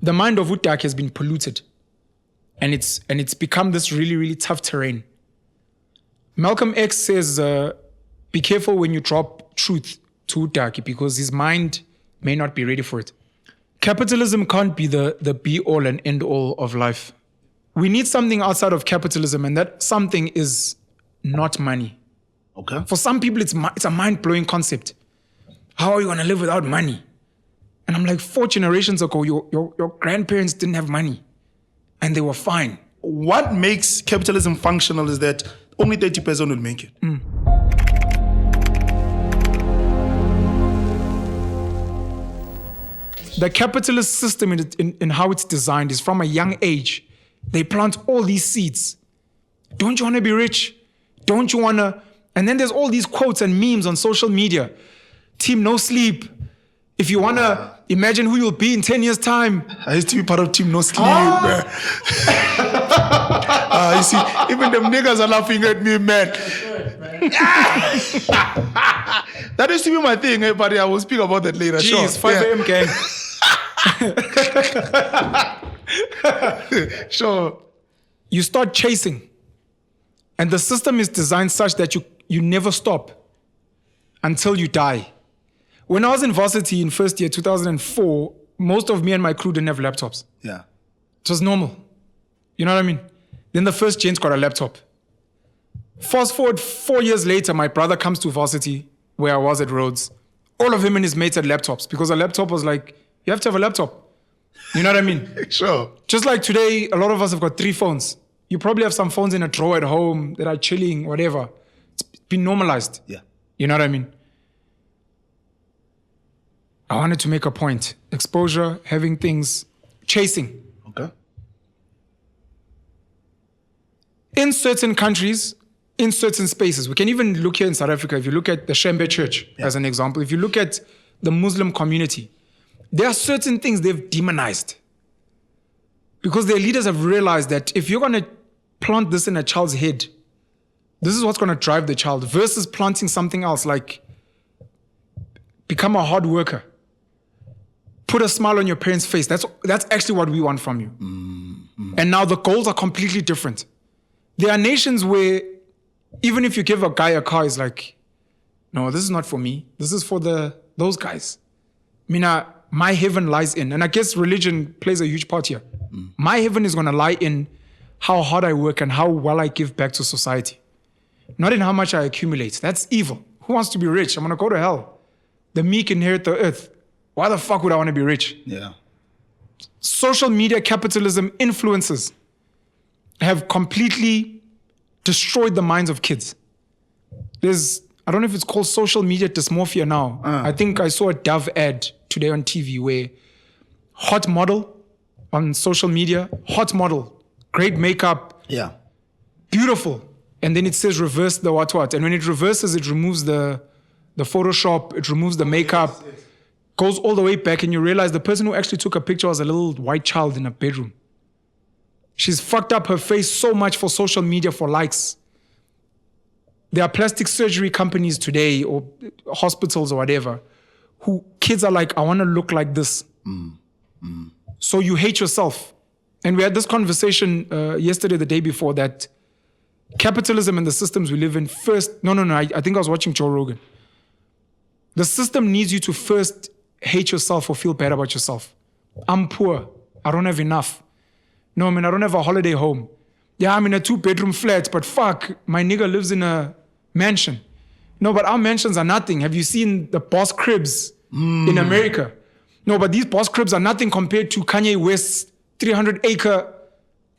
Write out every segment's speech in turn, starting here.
the mind of Udak has been polluted. And it's become this really, really tough terrain. Malcolm X says, be careful when you drop truth to Udak because his mind may not be ready for it. Capitalism can't be the be-all and end-all of life. We need something outside of capitalism, and that something is not money. Okay. For some people, it's a mind-blowing concept. How are you going to live without money? And I'm like, 4 generations ago, your grandparents didn't have money, and they were fine. What makes capitalism functional is that only 30% will make it. The capitalist system in how it's designed is from a young age. They plant all these seeds. Don't you want to be rich? Don't you want to? And then there's all these quotes and memes on social media. Team No Sleep. If you want to imagine who you'll be in 10 years' time. I used to be part of Team No Sleep. You see, even them niggas are laughing at me, man. That used to be my thing, buddy. I will speak about that later. Jeez, 5 a.m. gang. Sure. You start chasing. And the system is designed such that you never stop until you die. When I was in varsity in first year, 2004, most of me and my crew didn't have laptops. Yeah. It was normal. You know what I mean? Then the first gents got a laptop. Fast forward 4 years later, my brother comes to varsity where I was at Rhodes. All of him and his mates had laptops because a laptop was like, you have to have a laptop. You know what I mean? Sure. Just like today, a lot of us have got 3 phones. You probably have some phones in a drawer at home that are chilling, whatever. It's been normalized. Yeah. You know what I mean? I wanted to make a point. Exposure, having things, chasing. Okay. In certain countries, in certain spaces, we can even look here in South Africa. If you look at the Shembe Church as an example, if you look at the Muslim community, there are certain things they've demonized. Because their leaders have realized that if you're going to plant this in a child's head, this is what's going to drive the child versus planting something else like become a hard worker. Put a smile on your parents' face. That's actually what we want from you. And now the goals are completely different. There are nations where even if you give a guy a car, he's like, no, this is not for me. This is for those guys. My heaven lies in, and I guess religion plays a huge part here. My heaven is going to lie in how hard I work and how well I give back to society. Not in how much I accumulate. That's evil. Who wants to be rich? I'm going to go to hell. The meek inherit the earth. Why the fuck would I want to be rich? Yeah. Social media capitalism influences have completely destroyed the minds of kids. I don't know if it's called social media dysmorphia now. I think I saw a Dove ad today on TV where hot model on social media, hot model, great makeup, Yeah. beautiful. And then it says reverse the what. And when it reverses, it removes the Photoshop, it removes the makeup, goes all the way back, and you realize the person who actually took a picture was a little white child in a bedroom. She's fucked up her face so much for social media for likes. There are plastic surgery companies today or hospitals or whatever who kids are like, I want to look like this. So you hate yourself. And we had this conversation yesterday, the day before, that capitalism and the systems we live in first, I think I was watching Joe Rogan. The system needs you to first hate yourself or feel bad about yourself. I'm poor. I don't have enough. No, I don't have a holiday home. Yeah, I'm in a 2-bedroom flat, but fuck, my nigga lives in a mansion. No, but our mansions are nothing. Have you seen the boss cribs in America? No, but these boss cribs are nothing compared to Kanye West's 300-acre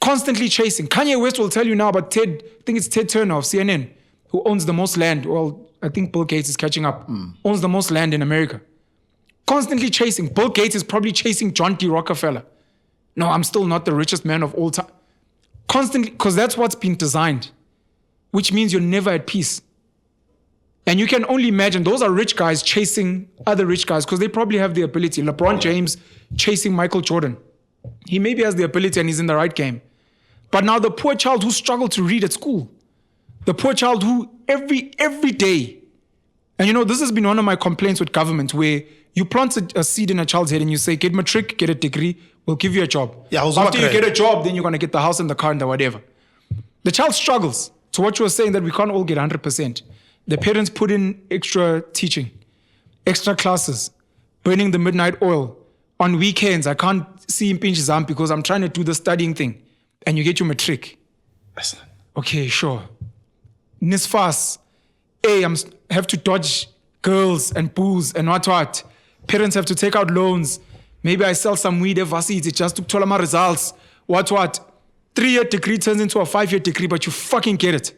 constantly chasing. Kanye West will tell you now about I think it's Ted Turner of CNN, who owns the most land. Well, I think Bill Gates is catching up. Owns the most land in America. Constantly chasing. Bill Gates is probably chasing John D. Rockefeller. No, I'm still not the richest man of all time. Constantly, because that's what's been designed, which means you're never at peace. And you can only imagine those are rich guys chasing other rich guys because they probably have the ability. LeBron James chasing Michael Jordan. He maybe has the ability and he's in the right game. But now the poor child who struggled to read at school, the poor child who every day And this has been one of my complaints with government, where you plant a seed in a child's head and you say, get matric, get a degree, we'll give you a job. Yeah, after you get a job, then you're going to get the house and the car and the whatever. The child struggles. So what you were saying, that we can't all get 100%. The parents put in extra teaching, extra classes, burning the midnight oil. On weekends, I can't see Impinjizam because I'm trying to do the studying thing. And you get your matric. Okay, sure. Nisfas. I have to dodge girls and booze and what. Parents have to take out loans. Maybe I sell some weed varsity just to tell my results. What. 3-year degree turns into a 5-year degree, but you fucking get it.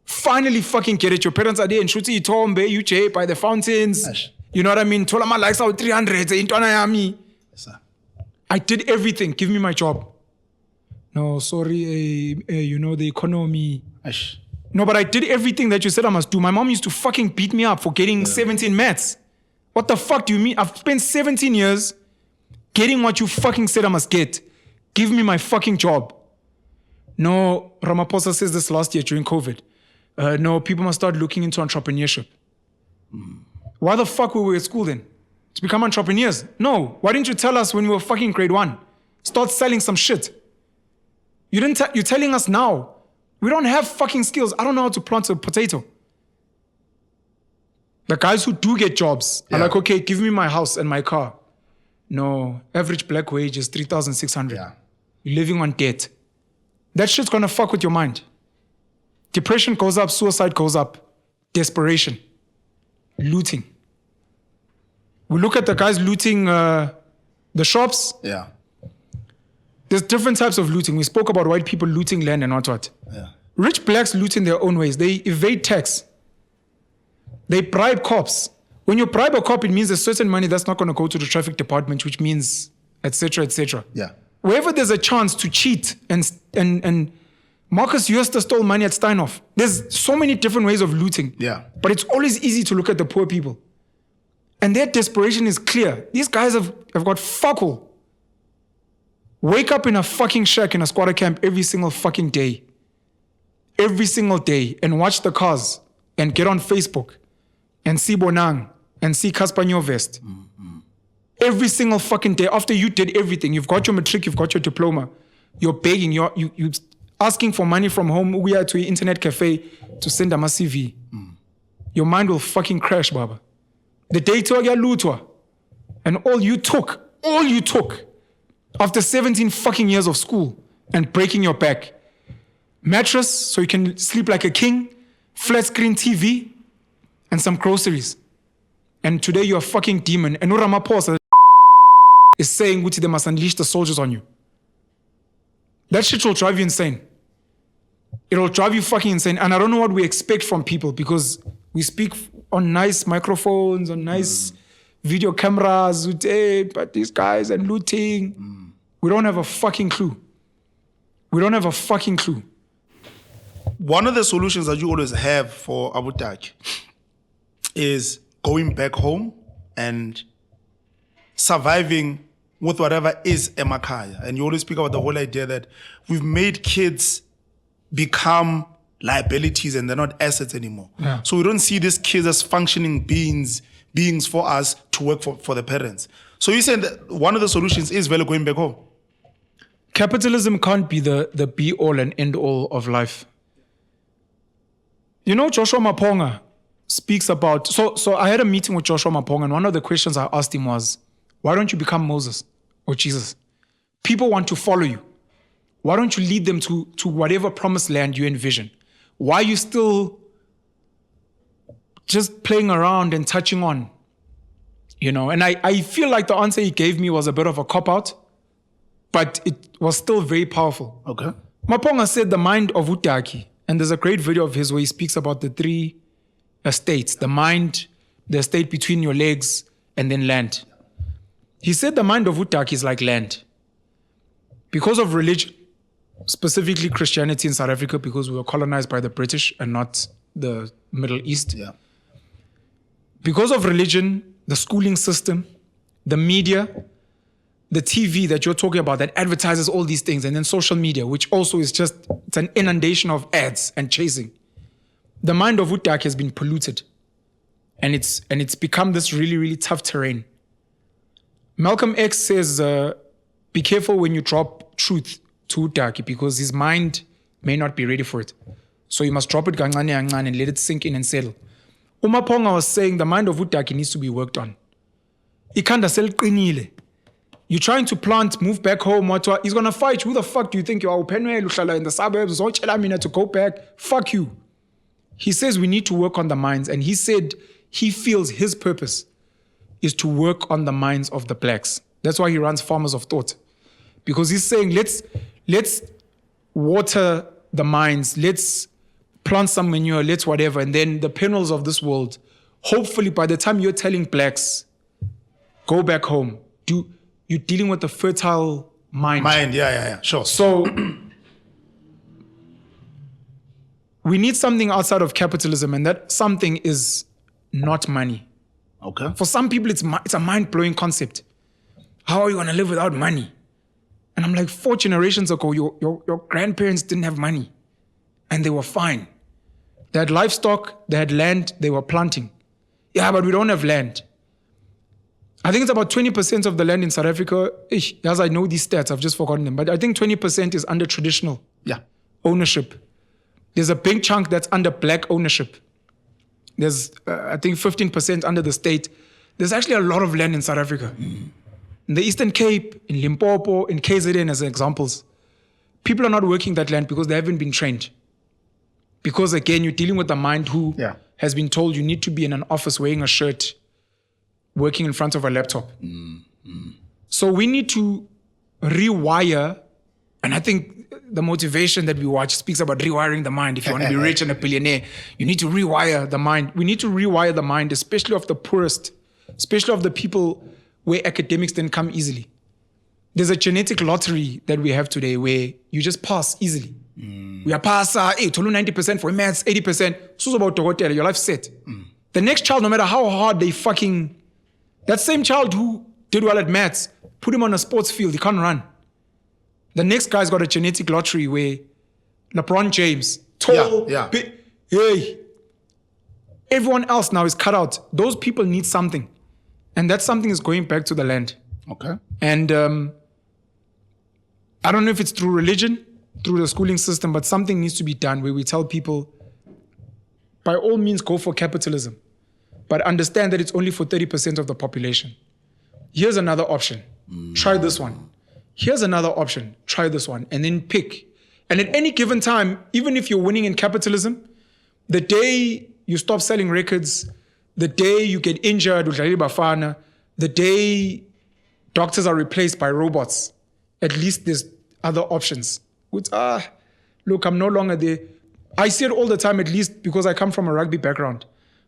Finally fucking get it. Your parents are there in Shuti Tombe, UJ, by the fountains. Ash. You know what I mean? Tola my likes out 300. I did everything. Give me my job. No, sorry, the economy. Ash. No, but I did everything that you said I must do. My mom used to fucking beat me up for getting 17 maths. What the fuck do you mean? I've spent 17 years getting what you fucking said I must get. Give me my fucking job. No, Ramaphosa says this last year during COVID. No, people must start looking into entrepreneurship. Why the fuck were we at school then? To become entrepreneurs? No. Why didn't you tell us when we were fucking grade 1? Start selling some shit. You're telling us now. We don't have fucking skills. I don't know how to plant a potato. The guys who do get jobs are like, okay, give me my house and my car. No, average black wage is 3,600. Yeah. You're living on debt. That shit's gonna fuck with your mind. Depression goes up, suicide goes up, desperation, looting. We look at the guys looting the shops. Yeah. There's different types of looting. We spoke about white people looting land and what. Yeah. Rich blacks loot in their own ways. They evade tax. They bribe cops. When you bribe a cop, it means there's certain money that's not going to go to the traffic department, which means etc., etc. Yeah. Wherever there's a chance to cheat and Marcus Joester stole money at Steinhoff. There's so many different ways of looting. Yeah. But it's always easy to look at the poor people. And their desperation is clear. These guys have got fuck all. Wake up in a fucking shack in a squatter camp every single fucking day. Every single day. And watch the cars. And get on Facebook. And see Bonang. And see Caspanyo Vest. Mm-hmm. Every single fucking day. After you did everything. You've got your matric. You've got your diploma. You're begging. You're asking for money from home. We are to an internet cafe to send them a CV. Your mind will fucking crash, Baba. The day to get lutwa. And all you took. After 17 fucking years of school and breaking your back. Mattress so you can sleep like a king, flat screen TV, and some groceries. And today you're a fucking demon. And Ramaphosa is saying they must unleash the soldiers on you. That shit will drive you insane. It'll drive you fucking insane. And I don't know what we expect from people because we speak on nice microphones, on nice video cameras, but these guys are looting. We don't have a fucking clue. One of the solutions that you always have for Abu Dhabi is going back home and surviving with whatever is emakaya. And you always speak about the whole idea that we've made kids become liabilities and they're not assets anymore. Yeah. So we don't see these kids as functioning beings for us to work for the parents. So you said that one of the solutions is really going back home. Capitalism can't be the be-all and end-all of life. You know, Joshua Maponga speaks about... So I had a meeting with Joshua Maponga, and one of the questions I asked him was, why don't you become Moses or Jesus? People want to follow you. Why don't you lead them to whatever promised land you envision? Why are you still just playing around and touching on? You know, and I feel like the answer he gave me was a bit of a cop-out, but it was still very powerful. Okay. Maponga said the mind of Utaki, and there's a great video of his where he speaks about the 3 estates, the mind, the estate between your legs, and then land. He said the mind of Utaki is like land. Because of religion, specifically Christianity in South Africa, because we were colonized by the British and not the Middle East. Yeah. Because of religion, the schooling system, the media, the TV that you're talking about that advertises all these things, and then social media, which also is it's an inundation of ads and chasing. The mind of Utak has been polluted. And it's become this really, really tough terrain. Malcolm X says, be careful when you drop truth to Udaki because his mind may not be ready for it. So you must drop it kancane kancane and let it sink in and settle. Umaponga was saying the mind of Udaki needs to be worked on. Ikanda seliqinile. You're trying to plant, move back home, he's gonna fight you. Who the fuck do you think you are? Penuel, in the suburbs, to go back. Fuck you. He says we need to work on the minds, and he said he feels his purpose is to work on the minds of the blacks. That's why he runs Farmers of Thought. Because he's saying, let's water the minds, let's plant some manure, let's whatever, and then the Penuels of this world, hopefully by the time you're telling blacks, go back home, you're dealing with a fertile mind. Yeah, sure. So we need something outside of capitalism, and that something is not money. Okay. For some people, it's a mind-blowing concept. How are you going to live without money? And I'm like, 4 generations ago, your grandparents didn't have money, and they were fine. They had livestock, they had land, they were planting. Yeah, but we don't have land. I think it's about 20% of the land in South Africa. As I know these stats, I've just forgotten them. But I think 20% is under traditional ownership. There's a big chunk that's under black ownership. There's, I think, 15% under the state. There's actually a lot of land in South Africa. In the Eastern Cape, in Limpopo, in KZN as examples. People are not working that land because they haven't been trained. Because again, you're dealing with a mind who has been told you need to be in an office wearing a shirt, working in front of a laptop. So we need to rewire, and I think the motivation that we watch speaks about rewiring the mind. If you want to be rich and a billionaire, you need to rewire the mind. We need to rewire the mind, especially of the poorest, especially of the people where academics didn't come easily. There's a genetic lottery that we have today where you just pass easily. We are pass, 90% for maths, 80%. So about your life set. The next child, no matter how hard they that same child who did well at maths, put him on a sports field, he can't run. The next guy's got a genetic lottery where LeBron James, tall, big, everyone else now is cut out. Those people need something. And that something is going back to the land. Okay. And I don't know if it's through religion, through the schooling system, but something needs to be done where we tell people, by all means, go for capitalism. But understand that it's only for 30% of the population. Here's another option. Try this one. Here's another option. Try this one. And then pick. And at any given time, even if you're winning in capitalism, the day you stop selling records, the day you get injured with Bafana, the day doctors are replaced by robots, at least there's other options. Which, look, I'm no longer there. I see it all the time, at least because I come from a rugby background.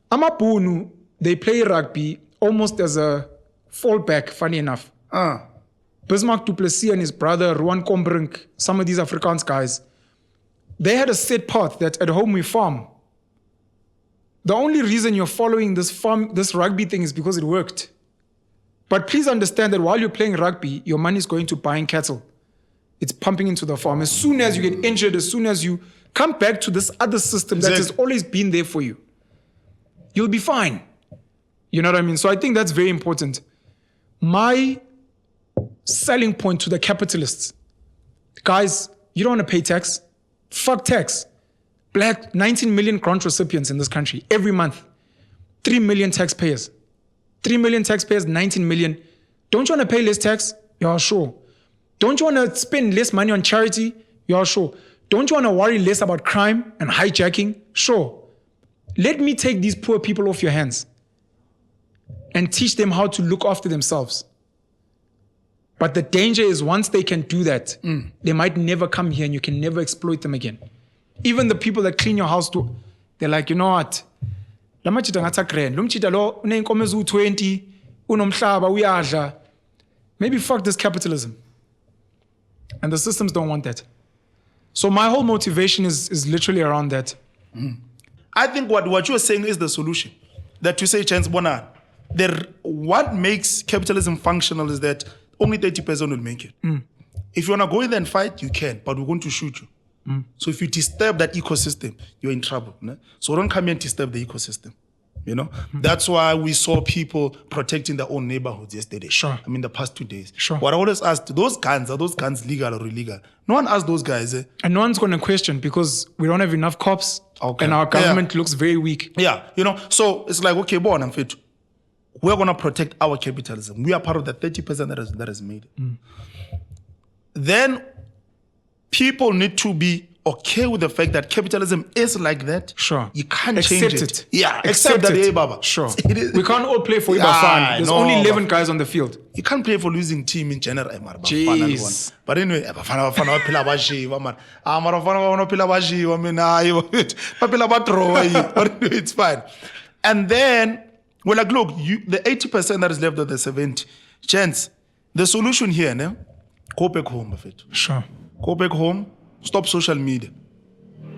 Amabunu, they play rugby almost as a fallback, funny enough. Bismarck du Plessis and his brother, Ruan Kombrink, some of these Afrikaans guys, they had a set path that at home we farm. The only reason you're following this rugby thing is because it worked. But please understand that while you're playing rugby, your money is going to buying cattle. It's pumping into the farm. As soon as you get injured, as soon as you come back to this other system that has always been there for you, you'll be fine. You know what I mean? So I think that's very important. My selling point to the capitalists, guys, you don't want to pay tax. Fuck tax. Black 19 million grant recipients in this country every month. 3 million taxpayers. 3 million taxpayers, 19 million. Don't you want to pay less tax? Yeah, sure. Don't you want to spend less money on charity? Yeah, sure. Don't you want to worry less about crime and hijacking? Sure. Let me take these poor people off your hands and teach them how to look after themselves. But the danger is once they can do that, they might never come here and you can never exploit them again. Even the people that clean your house, they're like, you know what? Maybe fuck this capitalism. And the systems don't want that. So my whole motivation is literally around that. I think what you're saying is the solution. That you say, Chance Bona, what makes capitalism functional is that only 30% will make it. If you want to go in there and fight, you can, but we're going to shoot you. So if you disturb that ecosystem, you're in trouble. No? So don't come here and disturb the ecosystem. You know, that's why we saw people protecting their own neighborhoods yesterday. Sure. I mean, the past 2 days. Sure. What I always asked, are those guns legal or illegal? No one asked those guys. And no one's going to question because we don't have enough cops Okay. and our government looks very weak. Yeah, you know, so it's like, okay, born and fit. We're going to protect our capitalism. We are part of the 30% that is made. Then people need to be okay with the fact that capitalism is like that. Sure. You can't Accept change it. Yeah, Accept accept that, it. hey, Baba. Sure. It is- We can't all play for Iba Yeah, Fan. There's no, only 11 but- guys on the field. You can't play for losing team in general. Jeez. But anyway, Bafana phila ba jiwa man. Mara Bafana phila ba jiwa mina ayo. Ba phila ba draw. But anyway, it's fine. And then we're like, look, the 80% that is left of the 70, chance, the solution here, ne? Go back home, Bafet. Sure. Go back home, stop social media.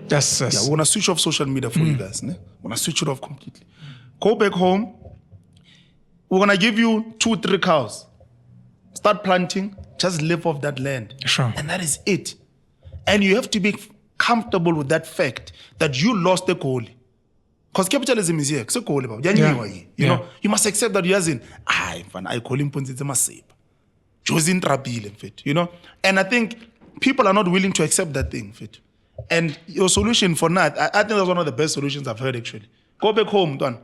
Yes, yes. Yeah, we're gonna switch off social media for you guys. Ne? We're gonna switch it off completely. Go back home. We're gonna give you 2-3 cows. Start planting, just live off that land. Sure. And that is it. And you have to be comfortable with that fact that you lost the goal. Because capitalism is here. It's a goal. You know, you must accept that you're in. I call him Masip. Josin Trabil, in fact. You know? And I think people are not willing to accept that thing, fit. And your solution for that, I think that's one of the best solutions I've heard actually. Go back home, Don.